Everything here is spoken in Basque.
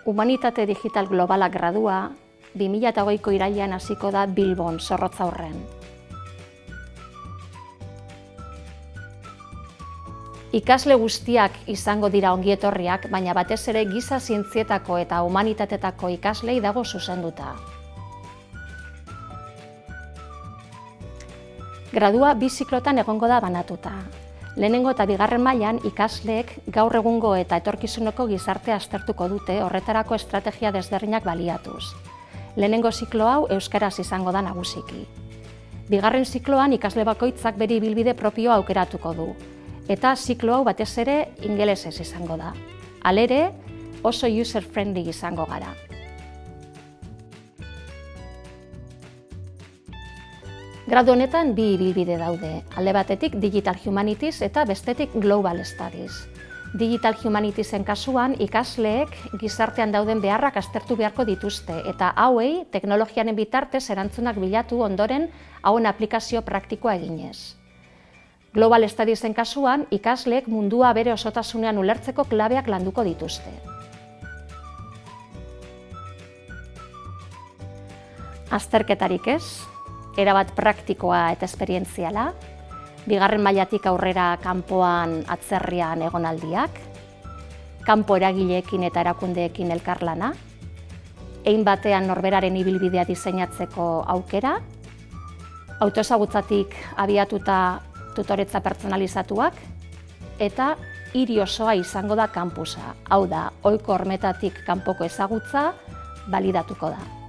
Humanitate Digital Globala gradua 2008ko irailean hasiko da Bilbon, Zorrotzaurren. Ikasle guztiak izango dira ongietorriak, baina batez ere giza zientzietako eta humanitatetako ikaslei dago zuzenduta. Gradua bi ziklotan egongo da banatuta. Lehenengo eta bigarren mailan ikasleek gaur egungo eta etorkizuneko gizartea aztertuko dute horretarako estrategia desberdinak baliatuz. Lehenengo ziklo hau euskaraz izango da nagusiki. Bigarren zikloan ikasle bakoitzak bere ibilbide propioa aukeratuko du. Eta ziklo hau batez ere ingelesez izango da. Halere, oso user-friendly izango gara. Gradu honetan bi ibilbide daude, alde batetik Digital Humanities eta bestetik Global Studies. Digital Humanietiesen kasuan ikasleek gizartean dauden beharrak aztertu beharko dituzte eta hauei teknologiaren bitartez erantzunak bilatu ondoren hauen aplikazio praktikoa eginez. Global Studiesen kasuan ikasleek mundua bere osotasunean ulertzeko klabeak landuko dituzte. Azterketarik ez, erabat praktikoa eta esperientziala, bigarren mailatik aurrera kanpoan atzerrian egonaldiak, kanpo eragileekin eta erakundeekin elkarlana, hein batean norberaren ibilbidea diseinatzeko aukera, autoezagutzatik abiatuta tutoretza pertsonalizatuak, eta hiri osoa izango da kanpusa, hau da, ohiko hormetatik kanpoko ezagutza balidatuko da.